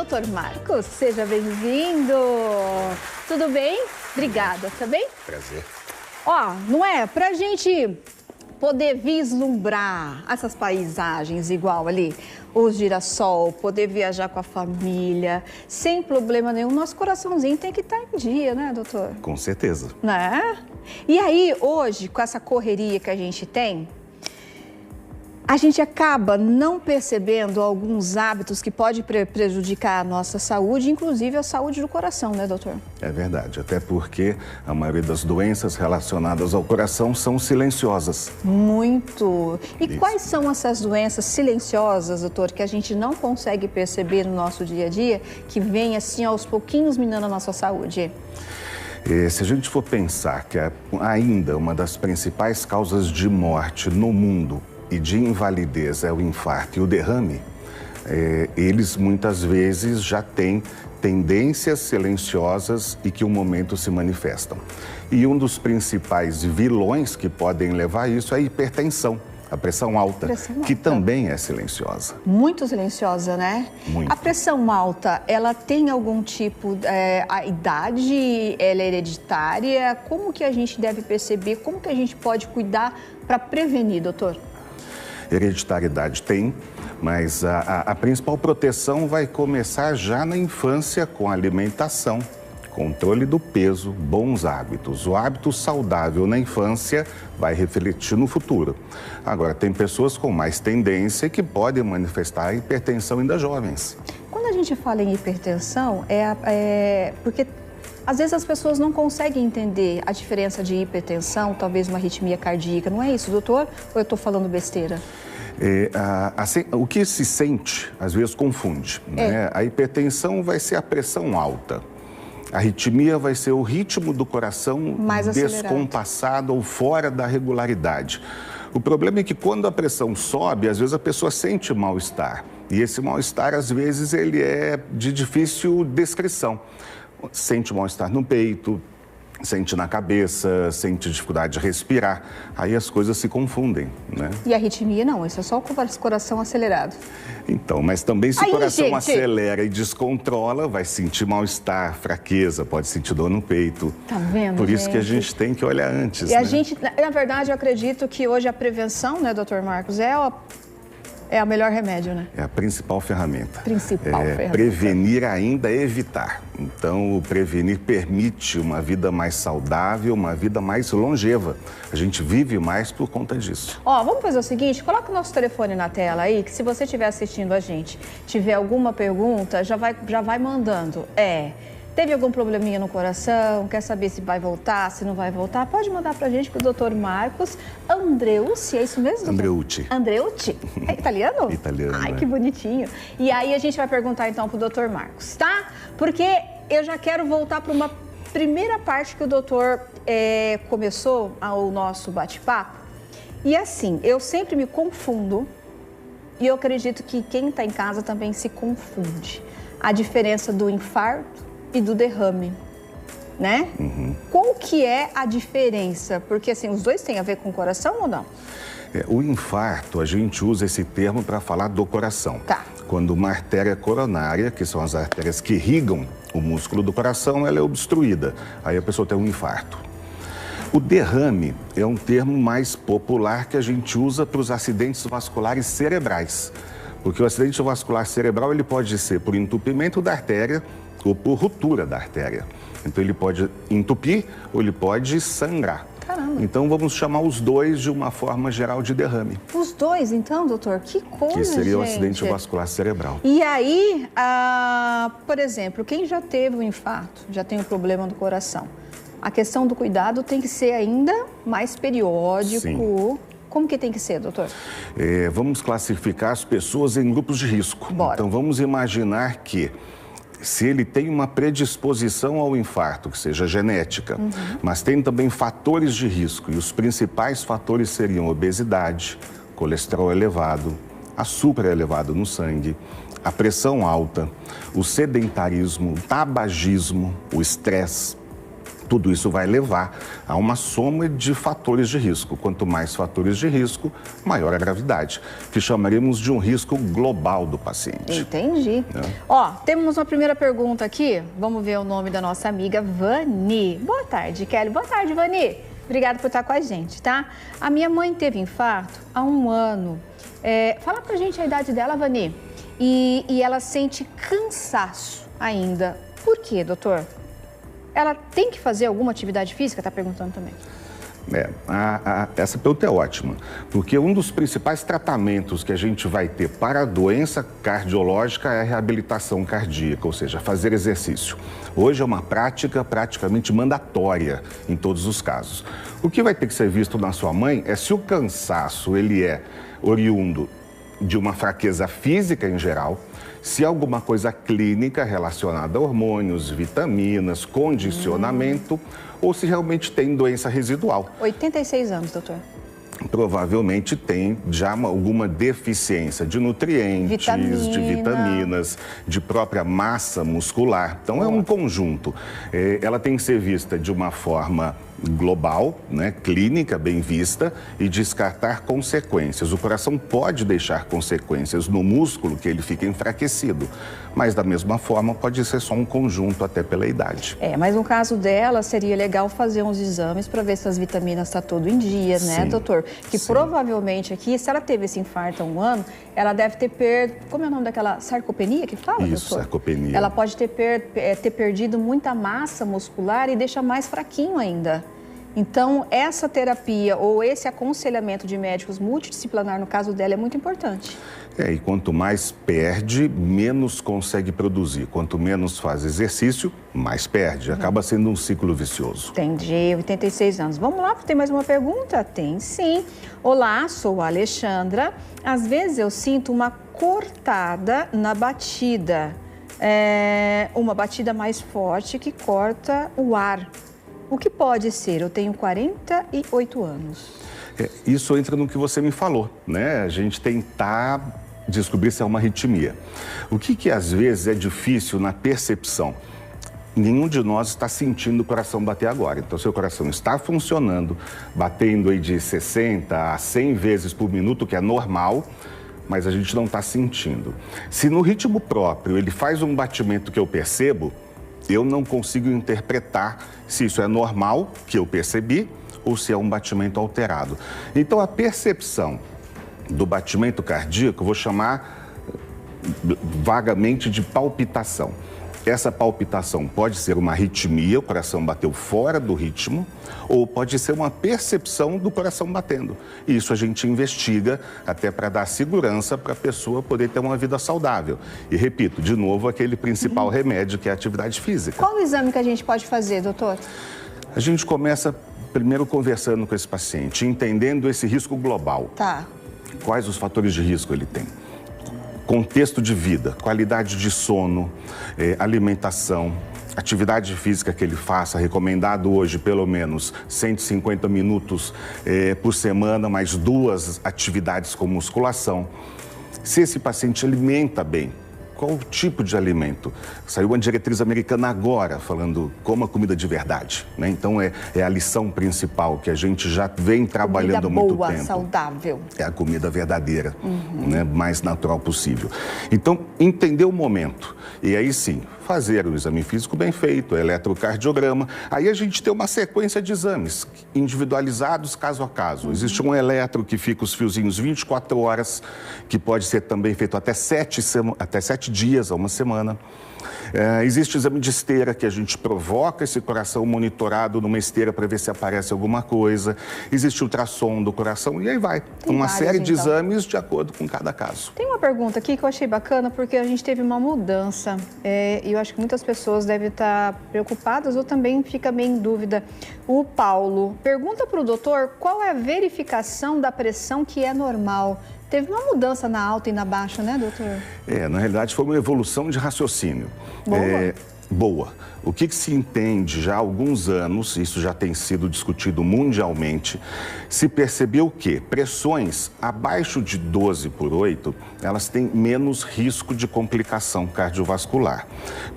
Dr. Marcos, seja bem-vindo. Tudo bem? Obrigada, tá bem? Prazer. Ó, não é? Pra gente poder vislumbrar essas paisagens igual ali, o girassol, poder viajar com a família, sem problema nenhum, nosso coraçãozinho tem que estar em dia, né, doutor? Com certeza. Né? E aí, hoje, com essa correria que a gente tem, a gente acaba não percebendo alguns hábitos que podem prejudicar a nossa saúde, inclusive a saúde do coração, né, doutor? É verdade, até porque a maioria das doenças relacionadas ao coração são silenciosas. Muito. E Isso. quais são essas doenças silenciosas, doutor, que a gente não consegue perceber no nosso dia a dia, que vem assim aos pouquinhos minando a nossa saúde? Se a gente for pensar que ainda uma das principais causas de morte no mundo e de invalidez é o infarto e o derrame, eles muitas vezes já têm tendências silenciosas e que um momento se manifestam. E um dos principais vilões que podem levar a isso é a hipertensão, a pressão alta, que também é silenciosa. Muito silenciosa, né? Muito. A pressão alta, ela tem algum tipo, a idade, ela é hereditária? Como que a gente deve perceber, como que a gente pode cuidar para prevenir, doutor? Hereditariedade tem, mas a principal proteção vai começar já na infância com a alimentação, controle do peso, bons hábitos. O hábito saudável na infância vai refletir no futuro. Agora, tem pessoas com mais tendência que podem manifestar a hipertensão ainda jovens. Quando a gente fala em hipertensão, porque às vezes as pessoas não conseguem entender a diferença de hipertensão, talvez uma arritmia cardíaca. Não é isso, doutor? Ou eu estou falando besteira? O que se sente, às vezes, confunde. Né? A hipertensão vai ser a pressão alta. A arritmia vai ser o ritmo do coração mais descompassado ou fora da regularidade. O problema é que quando a pressão sobe, às vezes a pessoa sente mal-estar. E esse mal-estar, às vezes, ele é de difícil descrição. Sente mal-estar no peito, sente na cabeça, sente dificuldade de respirar. Aí as coisas se confundem, né? E a arritmia não, isso é só o coração acelerado. Então, mas também se o coração acelera e descontrola, vai sentir mal-estar, fraqueza, pode sentir dor no peito. Tá vendo, Por isso que a gente tem que olhar antes, E né? a gente, na verdade, eu acredito que hoje a prevenção, né, doutor Marcos, é o melhor remédio, né? É a principal ferramenta. Ferramenta. Prevenir ainda é evitar. Então, o prevenir permite uma vida mais saudável, uma vida mais longeva. A gente vive mais por conta disso. Ó, vamos fazer o seguinte, coloca o nosso telefone na tela aí, que se você estiver assistindo a gente, tiver alguma pergunta, já vai mandando. Teve algum probleminha no coração? Quer saber se vai voltar, se não vai voltar? Pode mandar pra gente pro Dr. Marcos Andreucci, é isso mesmo? Andreucci. Andreucci? É italiano? Italiano. Ai, que bonitinho. E aí a gente vai perguntar então pro Dr. Marcos, tá? Porque eu já quero voltar para uma primeira parte que o doutor começou o nosso bate-papo. E assim, eu sempre me confundo e eu acredito que quem está em casa também se confunde. A diferença do infarto e do derrame, né? Uhum. Qual que é a diferença? Porque assim, os dois têm a ver com o coração ou não? O infarto, a gente usa esse termo para falar do coração. Tá. Quando uma artéria coronária, que são as artérias que irrigam o músculo do coração, ela é obstruída. Aí a pessoa tem um infarto. O derrame é um termo mais popular que a gente usa para os acidentes vasculares cerebrais. Porque o acidente vascular cerebral ele pode ser por entupimento da artéria ou por ruptura da artéria. Então ele pode entupir ou ele pode sangrar. Caramba. Então vamos chamar os dois de uma forma geral de derrame. Os dois, então, doutor? Que coisa, que seria o gente. acidente vascular cerebral. E aí, por exemplo, quem já teve um infarto, já tem um problema do coração, a questão do cuidado tem que ser ainda mais periódico. Sim. Como que tem que ser, doutor? Vamos classificar as pessoas em grupos de risco. Bora. Então vamos imaginar que se ele tem uma predisposição ao infarto, que seja genética, mas tem também fatores de risco, e os principais fatores seriam obesidade, colesterol elevado, açúcar elevado no sangue, a pressão alta, o sedentarismo, o tabagismo, o estresse, Tudo isso vai levar a uma soma de fatores de risco. Quanto mais fatores de risco, maior a gravidade, que chamaremos de um risco global do paciente. Entendi. Ó, temos uma primeira pergunta aqui. Vamos ver o nome da nossa amiga Vani. Boa tarde, Kelly. Boa tarde, Vani. Obrigada por estar com a gente, tá? A minha mãe teve infarto há 1 ano. Fala pra gente a idade dela, Vani. E ela sente cansaço ainda. Por quê, doutor? Ela tem que fazer alguma atividade física? Está perguntando também. Essa pergunta é ótima, porque um dos principais tratamentos que a gente vai ter para a doença cardiológica é a reabilitação cardíaca, ou seja, fazer exercício. Hoje é uma prática praticamente mandatória em todos os casos. O que vai ter que ser visto na sua mãe é se o cansaço ele é oriundo de uma fraqueza física em geral, se alguma coisa clínica relacionada a hormônios, vitaminas, condicionamento, ou se realmente tem doença residual. 86 anos, doutor. Provavelmente tem já alguma deficiência de nutrientes, de vitaminas, de própria massa muscular. Então, é um conjunto. Ela tem que ser vista de uma forma global, né, clínica, bem vista, e descartar consequências. O coração pode deixar consequências no músculo, que ele fica enfraquecido, mas da mesma forma pode ser só um conjunto, até pela idade. Mas no caso dela, seria legal fazer uns exames para ver se as vitaminas estão tudo em dia, né, doutor? Que provavelmente aqui, se ela teve esse infarto há 1 ano, ela deve ter como é o nome daquela sarcopenia que fala, doutor? Isso, sarcopenia. Ela pode ter perdido muita massa muscular e deixa mais fraquinho ainda. Então, essa terapia ou esse aconselhamento de médicos multidisciplinar, no caso dela, é muito importante. E quanto mais perde, menos consegue produzir. Quanto menos faz exercício, mais perde. Acaba sendo um ciclo vicioso. Entendi, 86 anos. Vamos lá, tem mais uma pergunta? Tem sim. Olá, sou a Alexandra. Às vezes eu sinto uma cortada na batida. Uma batida mais forte que corta o ar. O que pode ser? Eu tenho 48 anos. Isso entra no que você me falou, né? A gente tentar descobrir se é uma arritmia. O que às vezes é difícil na percepção? Nenhum de nós está sentindo o coração bater agora. Então, seu coração está funcionando, batendo aí de 60 a 100 vezes por minuto, que é normal, mas a gente não está sentindo. Se no ritmo próprio ele faz um batimento que eu percebo, eu não consigo interpretar se isso é normal, que eu percebi, ou se é um batimento alterado. Então, a percepção do batimento cardíaco, eu vou chamar vagamente de palpitação. Essa palpitação pode ser uma arritmia, o coração bateu fora do ritmo, ou pode ser uma percepção do coração batendo. E isso a gente investiga até para dar segurança para a pessoa poder ter uma vida saudável. E repito, de novo, aquele principal remédio que é a atividade física. Qual o exame que a gente pode fazer, doutor? A gente começa primeiro conversando com esse paciente, entendendo esse risco global. Tá. Quais os fatores de risco ele tem? Contexto de vida, qualidade de sono, alimentação, atividade física que ele faça, recomendado hoje pelo menos 150 minutos por semana, mais 2 atividades com musculação. Se esse paciente alimenta bem, qual o tipo de alimento? Saiu uma diretriz americana agora falando coma comida de verdade, né? Então é a lição principal que a gente já vem trabalhando há muito tempo. Comida boa, saudável. É a comida verdadeira, né? Mais natural possível. Então, entender o momento e aí sim, fazer o exame físico bem feito, eletrocardiograma. Aí a gente tem uma sequência de exames individualizados caso a caso. Existe um eletro que fica os fiozinhos 24 horas, que pode ser também feito até 7 dias a uma semana. Existe o exame de esteira, que a gente provoca esse coração monitorado numa esteira para ver se aparece alguma coisa. Existe ultrassom do coração e aí vai. Tem uma vários, série de então. exames de acordo com cada caso. Tem uma pergunta aqui que eu achei bacana, porque a gente teve uma mudança e eu acho que muitas pessoas devem estar preocupadas ou também fica meio em dúvida. O Paulo pergunta para o doutor qual é a verificação da pressão que é normal. Teve uma mudança na alta e na baixa, né, doutor? Na realidade foi uma evolução de raciocínio. boa. O que se entende já há alguns anos, isso já tem sido discutido mundialmente, se percebeu que pressões abaixo de 12/8, elas têm menos risco de complicação cardiovascular.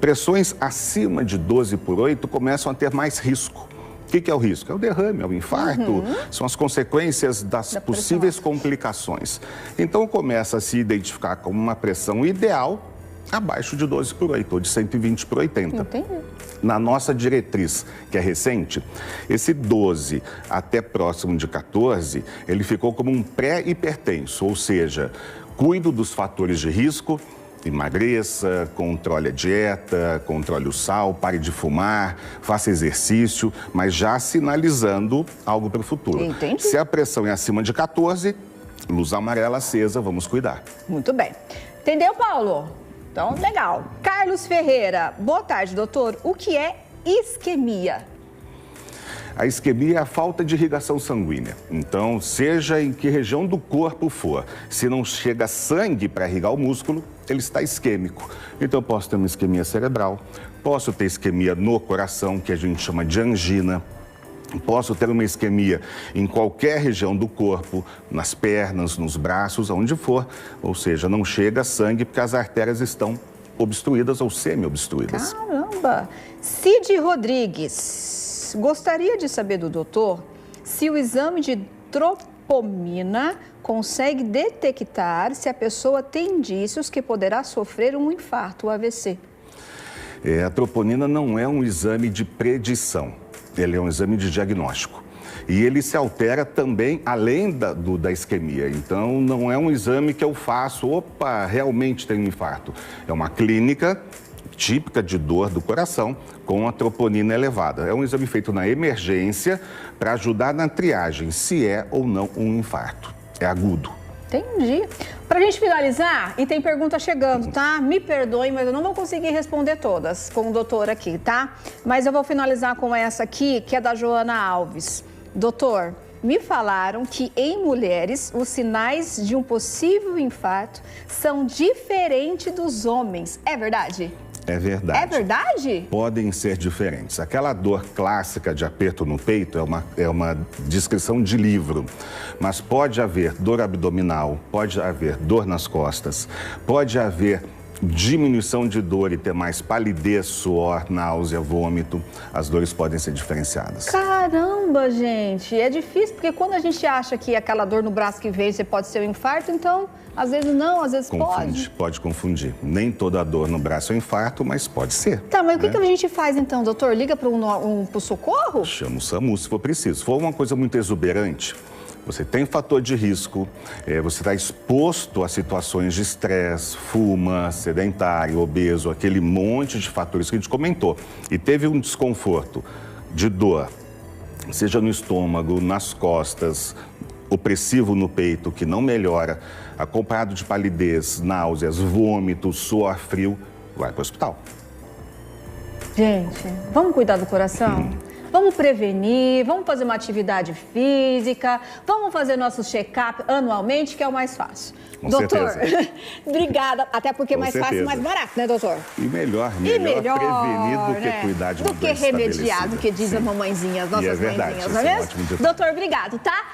Pressões acima de 12/8 começam a ter mais risco. O que é o risco? É o derrame, é o infarto, são as consequências das possíveis complicações. Então começa a se identificar como uma pressão ideal abaixo de 12/8 ou de 120/80. Entendi. Na nossa diretriz, que é recente, esse 12 até próximo de 14, ele ficou como um pré-hipertenso, ou seja, cuido dos fatores de risco, emagreça, controle a dieta, controle o sal, pare de fumar, faça exercício, mas já sinalizando algo para o futuro. Entendi. Se a pressão é acima de 14, luz amarela acesa, vamos cuidar. Muito bem. Entendeu, Paulo? Então, legal. Carlos Ferreira, boa tarde, doutor. O que é isquemia? A isquemia é a falta de irrigação sanguínea. Então, seja em que região do corpo for, se não chega sangue para irrigar o músculo, ele está isquêmico. Então, eu posso ter uma isquemia cerebral, posso ter isquemia no coração, que a gente chama de angina. Posso ter uma isquemia em qualquer região do corpo, nas pernas, nos braços, aonde for. Ou seja, não chega sangue porque as artérias estão obstruídas ou semi-obstruídas. Caramba! Cid Rodrigues, gostaria de saber do doutor se o exame de tropomina consegue detectar se a pessoa tem indícios que poderá sofrer um infarto, AVC. A troponina não é um exame de predição. Ele é um exame de diagnóstico. E ele se altera também além da isquemia. Então, não é um exame que eu faço, opa, realmente tenho um infarto. É uma clínica típica de dor do coração com a troponina elevada. É um exame feito na emergência para ajudar na triagem, se é ou não um infarto. É agudo. Entendi. Pra gente finalizar, e tem pergunta chegando, tá? Me perdoem, mas eu não vou conseguir responder todas com o doutor aqui, tá? Mas eu vou finalizar com essa aqui, que é da Joana Alves. Doutor, me falaram que em mulheres os sinais de um possível infarto são diferentes dos homens. É verdade? É verdade. É verdade? Podem ser diferentes. Aquela dor clássica de aperto no peito é uma descrição de livro. Mas pode haver dor abdominal, pode haver dor nas costas, pode haver diminuição de dor e ter mais palidez, suor, náusea, vômito. As dores podem ser diferenciadas. Caramba, gente! É difícil, porque quando a gente acha que aquela dor no braço que veio, você pode ser um infarto, então, às vezes não, às vezes pode. Pode confundir. Nem toda dor no braço é infarto, mas pode ser. Tá, mas o que a gente faz então, doutor? Liga para pro socorro? Chama o SAMU se for preciso. Se for uma coisa muito exuberante, você tem fator de risco, você está exposto a situações de estresse, fuma, sedentário, obeso, aquele monte de fatores que a gente comentou. E teve um desconforto de dor, seja no estômago, nas costas, opressivo no peito, que não melhora, acompanhado de palidez, náuseas, vômitos, suor frio, vai para o hospital. Gente, vamos cuidar do coração? Vamos prevenir, vamos fazer uma atividade física, vamos fazer nosso check-up anualmente, que é o mais fácil. Com doutor, certeza. Obrigada. Até porque é mais certeza. fácil e mais barato, né, doutor? E melhor né? prevenir do que cuidar de uma do que doença remediar, estabelecida. do que diz a mamãezinha, as nossas E é verdade, mãezinhas, não é esse é um mesmo? ótimo ditado. Doutor, obrigado, tá?